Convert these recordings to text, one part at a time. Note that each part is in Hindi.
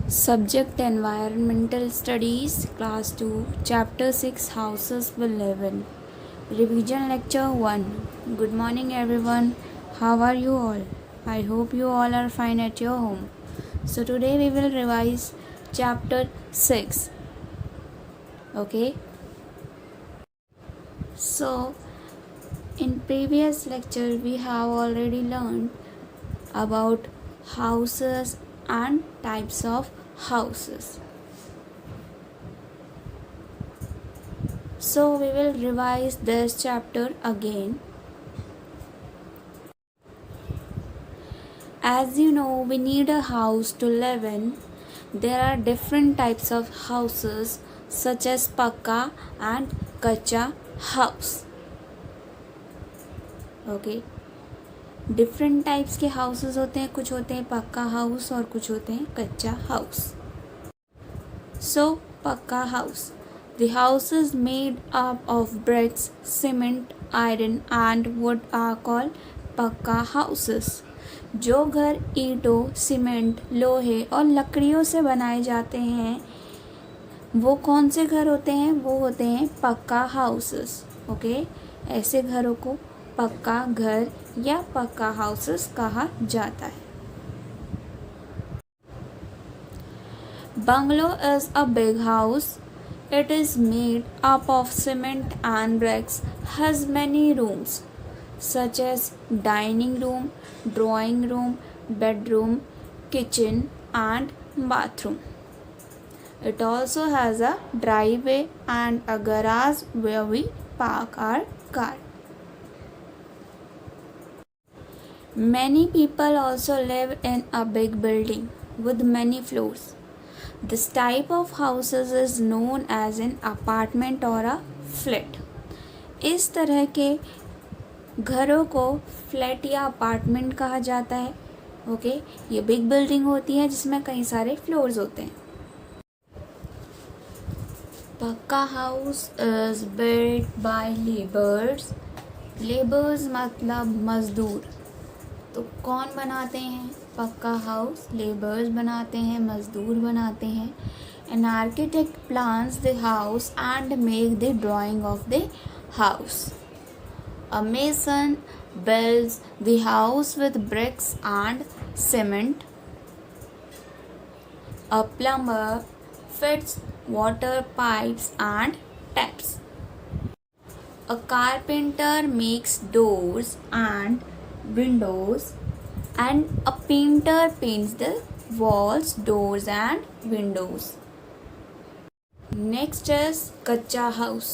Subject Environmental Studies, Class 2, Chapter 6, Houses We Live in. Revision Lecture 1. Good morning, everyone. How are you all? I hope you all are fine at your home. So, today we will revise Chapter 6. Okay? So, in previous lecture, we have already learned about houses and types of houses. So we will revise this chapter again. As you know, we need a house to live in. There are different types of houses such as pakka and kacha house. Okay. Different types के हाउसेस होते हैं, कुछ होते हैं पक्का हाउस और कुछ होते हैं कच्चा house. So pucca house, the house is made up of bricks, cement, iron and wood are called pucca houses. जो घर ईंटों, सीमेंट, लोहे और लकड़ियों से बनाए जाते हैं वो कौन से घर होते हैं? वो होते हैं पक्का हाउसेस. ओके, ऐसे घरों को पक्का घर या पक्का हाउसेस कहा जाता है. Bungalow is a big house. It is made up of cement and bricks, has many rooms such as dining room, drawing room, bedroom, kitchen and bathroom. It also has a driveway and a garage where we park our car. Many people also live in a big building with many floors. This type of houses is known as an apartment or a flat. इस तरह के घरों को फ्लैट या अपार्टमेंट कहा जाता है. ओके, ये बिग बिल्डिंग होती है जिसमें कई सारे फ्लोर्स होते हैं. पक्का house is built by labours. Labours मतलब मजदूर. तो कौन बनाते हैं पक्का हाउस? लेबर्स बनाते हैं, मजदूर बनाते हैं. An architect plans the house and make the drying of the house. A mason builds the house with bricks and cement. A plumber fits water pipes and taps. A carpenter makes doors and windows, and a painter paints the walls, doors and windows. Next is kacha house.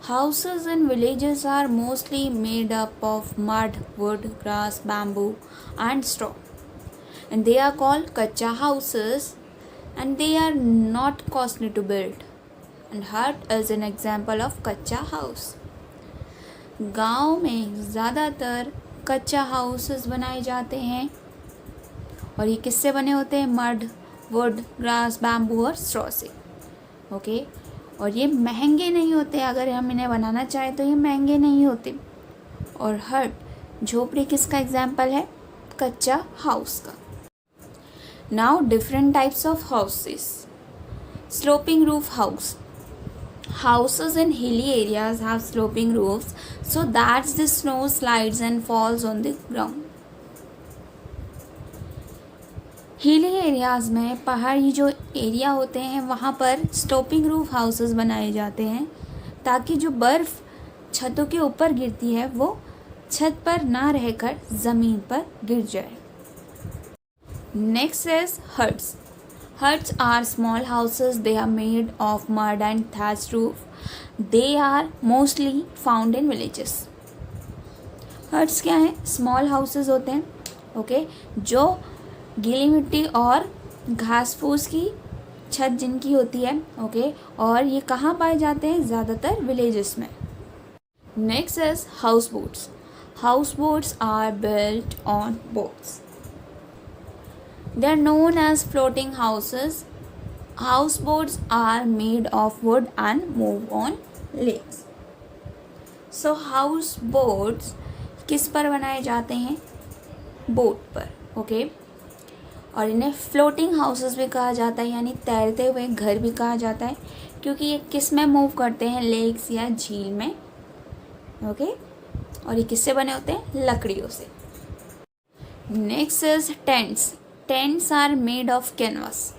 Houses in villages are mostly made up of mud, wood, grass, bamboo and straw, and they are called kacha houses, and they are not costly to build. And hut is an example of kacha house. गांव में ज़्यादातर कच्चा हाउसेस बनाए जाते हैं और ये किससे बने होते हैं? मड, वुड, ग्रास, बैम्बू और स्ट्रॉ से. ओके, और ये महंगे नहीं होते. अगर हम इन्हें बनाना चाहें तो ये महंगे नहीं होते. और हट, झोपड़ी किसका एग्जाम्पल है? कच्चा हाउस का. Now different types of houses. Sloping roof house. Houses in hilly areas have sloping roofs so that the snow slides and falls on the ground. Hilly areas में, पहाड़ी जो एरिया होते हैं वहाँ पर स्लोपिंग रूफ हाउसेस बनाए जाते हैं ताकि जो बर्फ़ छतों के ऊपर गिरती है वो छत पर ना रहकर ज़मीन पर गिर जाए. Next is huts. Huts are small houses. They are made of mud and thatched roof. They are mostly found in villages. Huts क्या हैं? Small houses होते हैं. ओके, जो गीली मिट्टी और घास फूस की छत जिनकी होती है. ओके, और ये कहाँ पाए जाते हैं? ज़्यादातर विलेजेस में. Next is house boats. House boats are built on boats. They are known as floating houses. Houseboats are made of wood and move on lakes. So houseboats किस पर बनाए जाते हैं? बोट पर. ओके, और इन्हें फ्लोटिंग हाउसेस भी कहा जाता है, यानी तैरते हुए घर भी कहा जाता है, क्योंकि ये किस में मूव करते हैं, लेक्स या झील में। ओके, और ये किससे बने होते हैं, लकड़ियों से। Next is tents. Tents are made of canvas.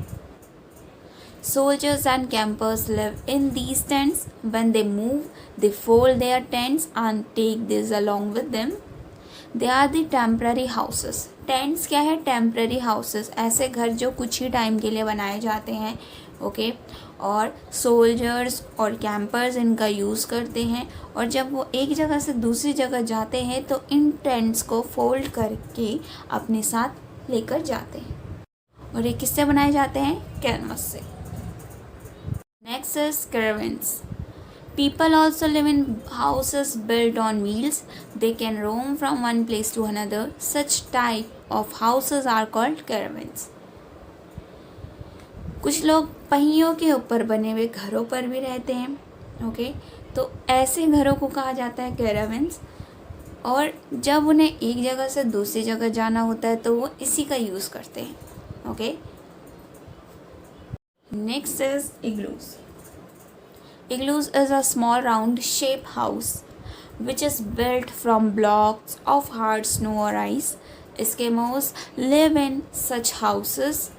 Soldiers and campers live in these tents. When they move, they fold their tents and take these along with them. They are the temporary houses. Tents क्या है, temporary houses, ऐसे घर जो कुछ ही टाइम के लिए बनाए जाते हैं। ओके, और सोल्जर्स और कैंपर्स इनका यूज़ करते हैं, और जब वो एक जगह से दूसरी जगह जाते हैं तो इन टेंट्स को फोल्ड करके अपने साथ लेकर जाते हैं, और ये किससे बनाए जाते हैं, कैनवस से। Next is caravans. People also live in houses built on wheels. They can roam from one place to another. Such type of houses are called caravans. कुछ लोग पहियों के ऊपर बने हुए घरों पर भी रहते हैं। ओके, तो ऐसे घरों को कहा जाता है caravans, और जब उन्हें एक जगह से दूसरी जगह जाना होता है तो वो इसी का यूज़ करते हैं। Okay, next is igloos. Igloos is a small round shape house which is built from blocks of hard snow or ice. Eskimos live in such houses.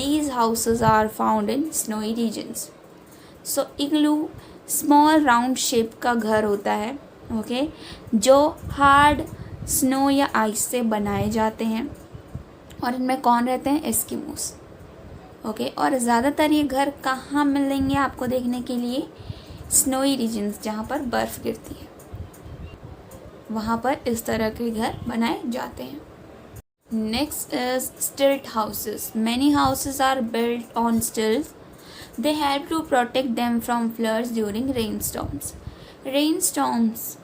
These houses are found in snowy regions. So igloo small round shape का घर होता है, ओके, जो हार्ड स्नो या आइस से बनाए जाते हैं, और इनमें कौन रहते हैं, एस्किमोस। ओके, और ज़्यादातर ये घर कहाँ मिलेंगे आपको देखने के लिए, स्नोई रीजन्स, जहाँ पर बर्फ़ गिरती है, वहाँ पर इस तरह के घर बनाए जाते हैं। Next is stilt houses. Many houses are built on stilt. They help to protect them from floods during rain storms. Rain storms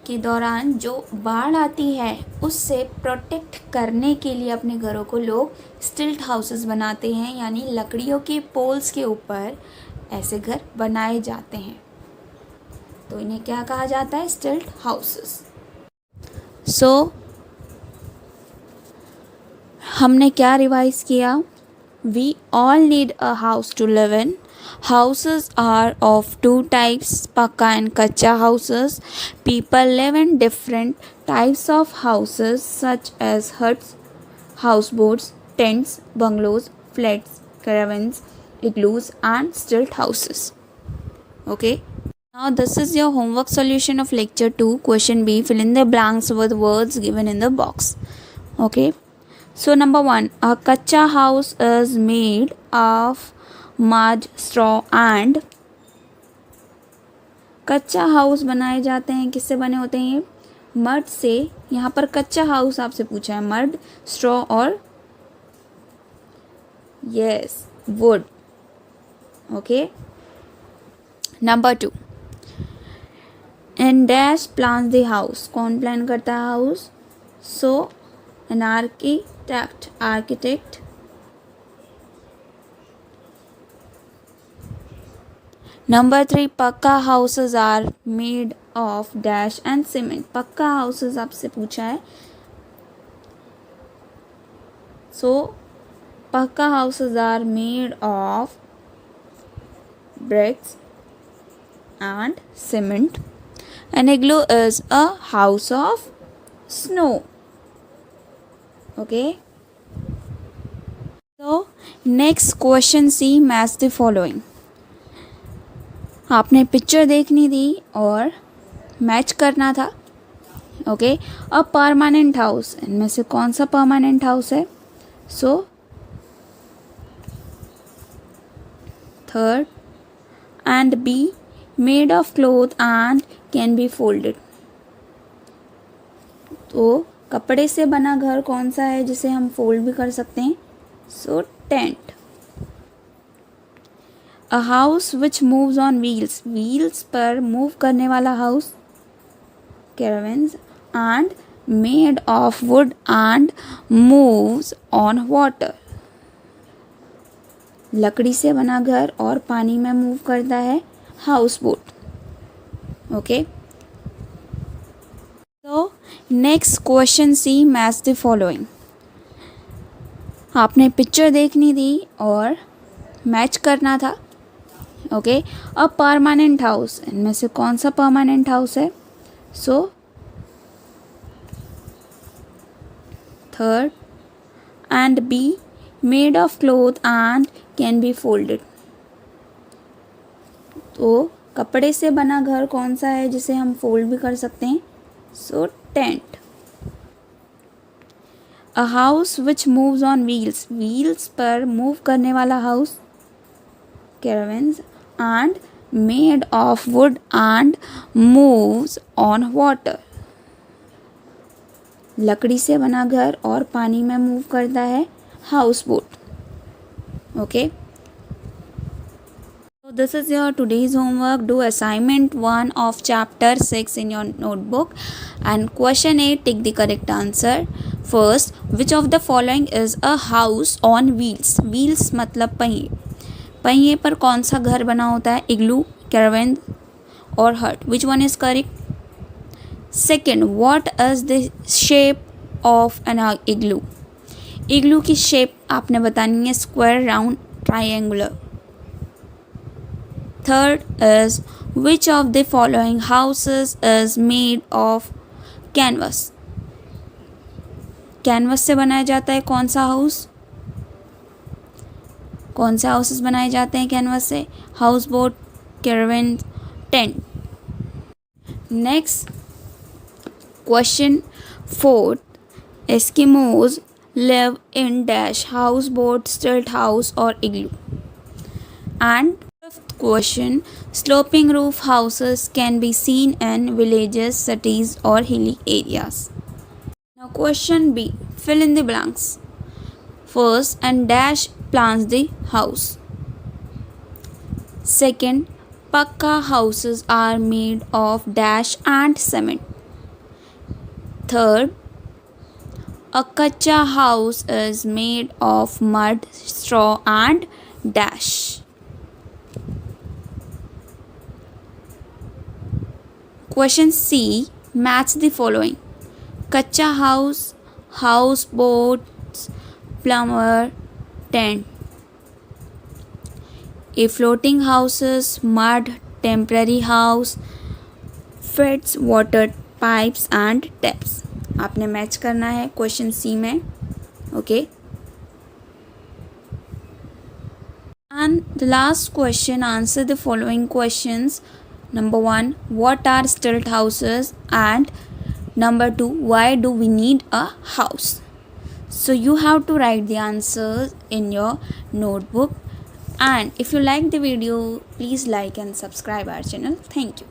के दौरान जो बाढ़ आती है उससे प्रोटेक्ट करने के लिए अपने घरों को लोग स्टिल्ट हाउसेस बनाते हैं, यानी लकड़ियों के पोल्स के ऊपर ऐसे घर बनाए जाते हैं, तो इन्हें क्या कहा जाता है, स्टिल्ट हाउसेस। सो हमने क्या रिवाइज किया, we all need a house to live in. Houses are of two types, pakka and kacha houses. People live in different types of houses such as huts, houseboats, tents, bungalows, flats, caravans, igloos and stilt houses. Okay. Now this is your homework solution of lecture 2. Question B. Fill in the blanks with words given in the box. Okay. So number 1. A kacha house is made of mud, straw and कच्चा हाउस बनाए जाते हैं, किससे बने होते हैं, मड से। यहाँ पर कच्चा हाउस आपसे पूछा है, मड, स्ट्रॉ और yes wood. Okay, number 2, an dash plan the house. कौन प्लान करता है house, so an architect. Number 3, pucca houses are made of dash and cement. Pucca houses आपसे पूछा है, so pucca houses are made of bricks and cement. An igloo is a house of snow. Okay. So next question C, match the following. आपने पिक्चर देखनी थी और मैच करना था। ओके, अ परमानेंट हाउस, इनमें से कौन सा परमानेंट हाउस है, so third, and B made of cloth and can be folded. तो कपड़े से बना घर कौन सा है जिसे हम फोल्ड भी कर सकते हैं, so tent. A house which moves on wheels, wheels पर मूव करने वाला house, caravans, and made of wood and moves on water. लकड़ी से बना घर और पानी में मूव करता है, हाउस बोट। ओके, तो next question C, match the following. आपने पिक्चर देखनी थी और मैच करना था. ओके, अ परमानेंट हाउस, इनमें से कौन सा परमानेंट हाउस है? So third and B, made of cloth and can be folded. तो कपड़े से बना घर कौन सा है जिसे हम फोल्ड भी कर सकते हैं? So tent. A house which moves on wheels, wheels पर मूव करने वाला house, caravans. And made of wood and moves on water, लकड़ी से बना घर और पानी में मूव करता है, house boat. Okay, so this is your today's homework. Do assignment 1 of chapter 6 in your notebook, and question 8, take the correct answer. First, which of the following is a house on wheels? Wheels मतलब पहिए. पहिए पर कौन सा घर बना होता है? इग्लू, कैरावन और hut. Which one is correct? Second, what is the shape of an igloo? Igloo की शेप आपने बतानी है, square, round, triangular. Third is which of the following houses is made of canvas? Canvas से बनाया जाता है कौन सा हाउस? कौन से हाउसेस बनाए जाते हैं कैनवस से? House boat, caravan, tent. Next question 4, Eskimos live in dash, house boat, stilt house और igloo. And fifth question, sloping roof houses can be seen in villages, cities और hilly areas. Now question B, fill in the blanks. First, and dash plans the house. Second, pakka houses are made of dash and cement. Third, a kacha house is made of mud, straw and dash. Question C, match the following. Kacha house, houseboats, plumber, tent. A floating houses, mud, temporary house, fits, water pipes and taps. आपने मैच करना है क्वेश्चन सी में. Okay, and the last question, answer the following questions. Number 1, what are stilt houses? And number 2, why do we need a house? So you have to write the answers in your notebook. And if you like the video, please like and subscribe our channel. Thank you.